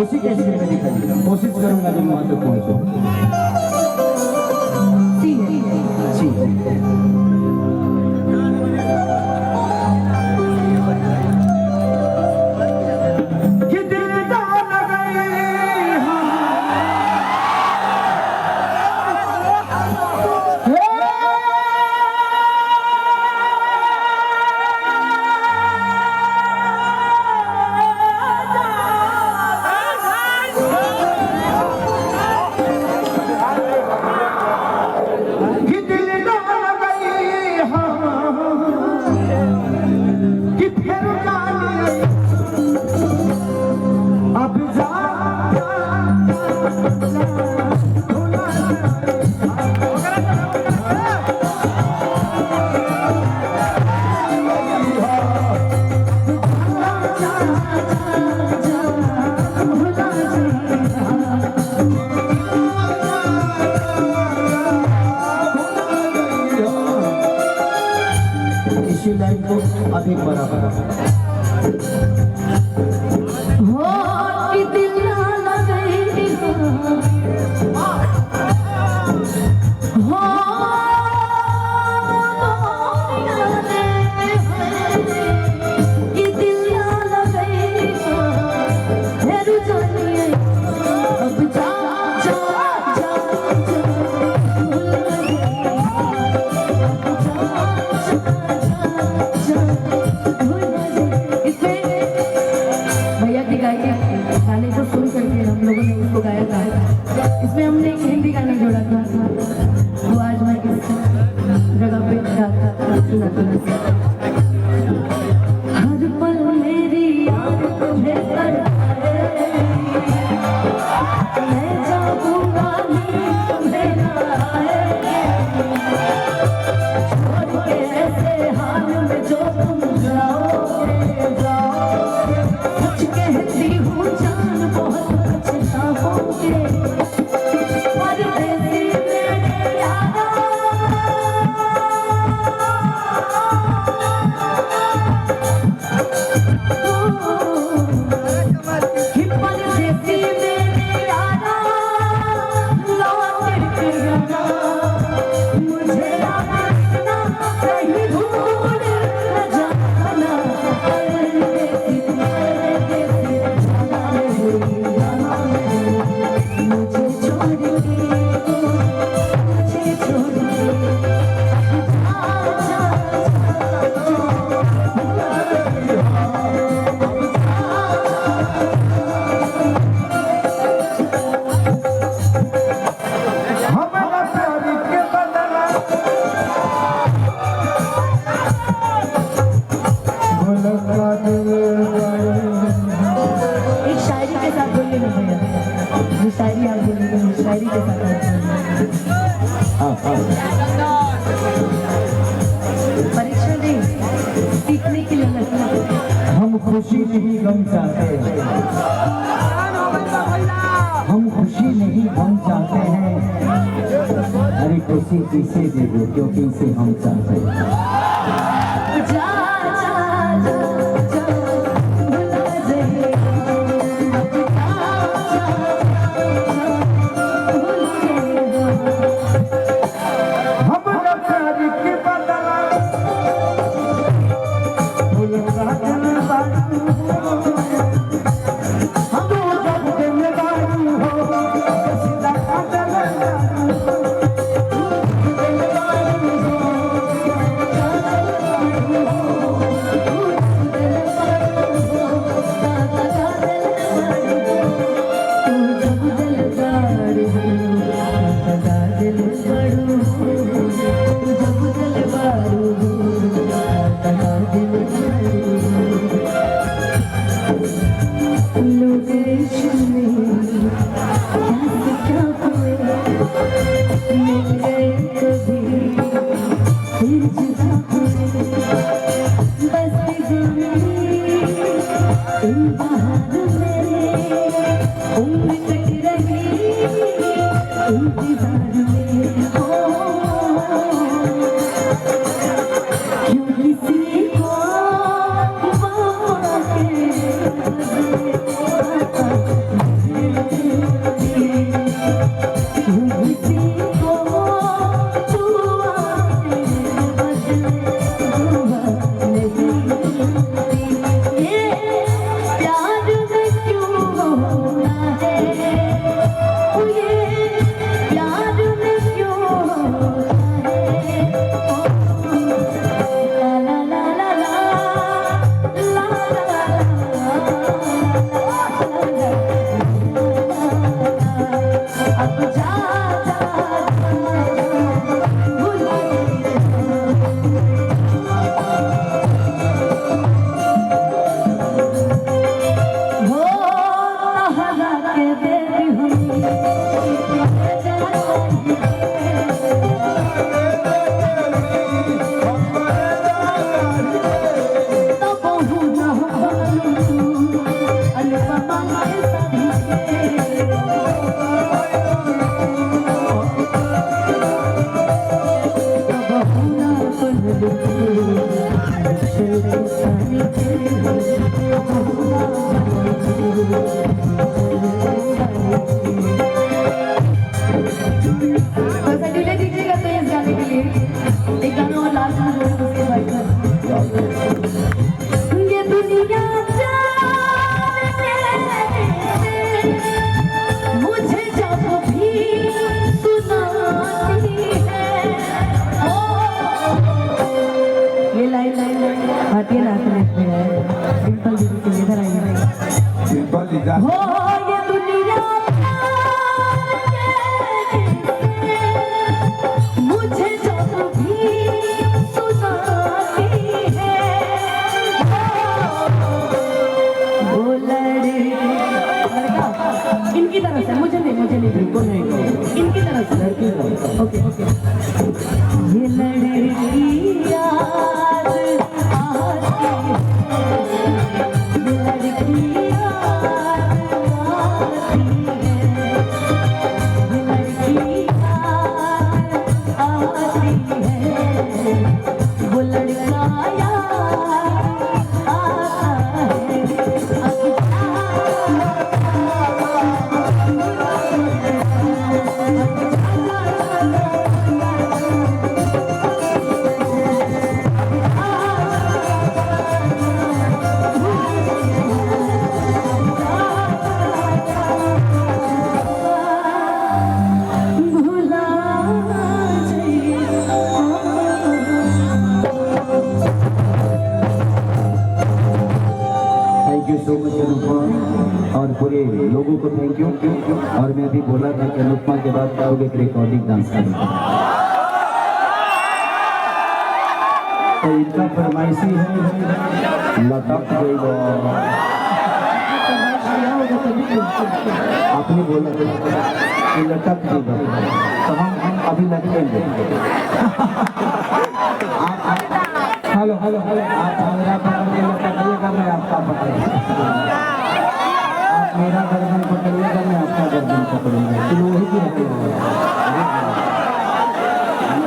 उसी के स्क्रीन में दिखाई कोशिश करूंगा जब वहां तक पहुंचूं। अभी बराबर हो कि दिल ना लगे हो कि दिल ना लगे फिर जानिए अब जा जा जा गाने को सुन करके हम लोगों ने उसको गाया था। इसमें हमने एक हिंदी गाना जोड़ा था, वो आज मैं इस जगह पे सुनाती हूँ। हर पल मेरी याद तुम्हें करता है, मैं जाऊंगा तुम्हें ना आए, छोड़ के ऐसे हाल में जो तुम जाओगे जाओगे, सच कहती हूँ जान बहुत पछताओगे, परदेसी मेरे यारा कि परदेसी मेरे यारा लौट के आना, मुझे आना कहीं भूल न जाना, परदेसी शायरी आप बोलेंगे, शायरी के साथ परीक्षा नहीं, सीखने के लिए लगता है। हम खुशी नहीं गम चाहते हैं, हम खुशी नहीं गम चाहते हैं, अरे खुशी इसे दे दो क्योंकि इसे हम चाहते हैं। थोड़ा डिले दीजिएगा तो इस गाने के लिए एक गाना और लास्ट में जोड़ेंगे उसके बाद ये दुनिया मुझे जब भी सुनाती है ये लाइन हटिए ना लिखते हैं सिंपल दीदी के इधर आइए सिंपल दीदा हो ये दुनिया मुझे जब भी सुनाती है वो लड़का इनकी तरफ से मुझे नहीं बिल्कुल नहीं इनकी तरफ से लड़की ओके ये लड़की याद आती है ये लड़की याद आती है ये लड़की याद आती है वो लड़का याद आता भुला thank you so much Anupama और पूरे लोगों को थैंक यू। और मैं अभी बोला था कि अनुपमा के बाद गाओगे एक रिकॉर्डिंग डांस करेंगे, तो इनका फरमाइशी है लटक गई आपने बोला कि लटक गई तो हम अभी लटकेंगे। हेलो हेलो हेलो आप मेरा गर्दन पकड़िएगा मैं आपका पकड़ूंगा, आप मेरा गर्दन पकड़िएगा मैं आपका गर्दन पकड़ूंगा, तुम वही की रखेगा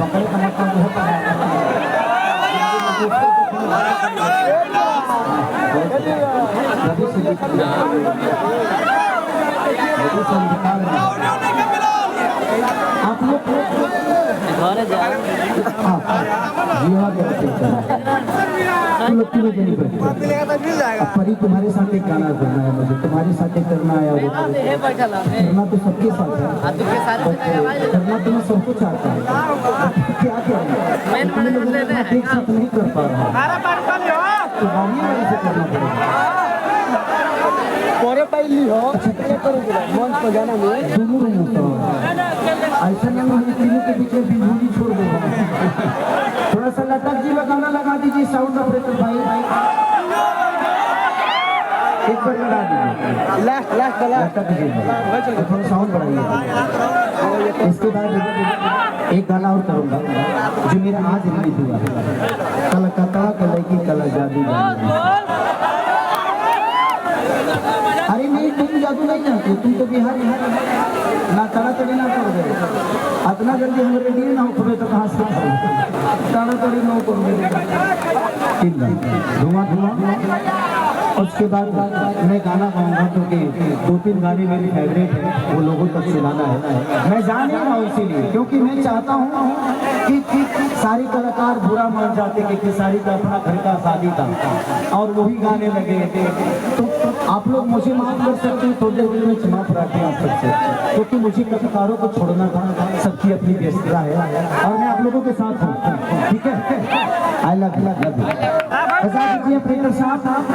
पकड़ का मतलब आप लोग परी तुम्हारे साथ एक गाना करना है, मुझे तुम्हारे साथ एक करना है और करना तो सबके साथ है, करना तो मैं सबको चाहता हूँ। क्या एक साथ नहीं कर पा रहा तो गाँव से करना पड़ेगा। मंच पर गाना में ऐसा नहीं हम तीनों के बीच में बिजली छोड़ देगा। थोड़ा सा लटक जी का गाना लगा दीजिए साउंड ऑपरेटर भाई, एक बार लगा दीजिए लटक जी थोड़ा साउंड बढ़ाइए। इसके बाद एक गाना और करूँगा जो मेरा आज रिलीज हुआ है, कलकत्ता कलकी कला जादू। अरे नहीं तुम जादू नहीं जानते, तुम तो बिहारी ना ताड़ाताड़ी ना कर दे इतना जल्दी हम रेडी ना हो तो कहाँ से ताड़ाताड़ी ना कर दे धुआं धुआं। उसके बाद मैं गाना गाऊंगा क्योंकि 2-3 गाने मेरी फेवरेट है, वो लोगों तक सुनाना है। मैं जान नहीं रहा हूँ इसीलिए क्योंकि मैं चाहता हूँ कि सारे कलाकार बुरा मान जाते कि खेसारी का अपना घर का शादी था और वही गाने लगे, तो आप लोग मुझे माफ कर सकते हैं, थोड़ी देर में क्षमा प्रार्थी आप सबसे, क्योंकि मुझे कलाकारों को छोड़ना था, सबकी अपनी व्यस्तता है और मैं आप लोगों के साथ हूँ। ठीक है, आई लव यू। बता दीजिए प्रियंका साहब।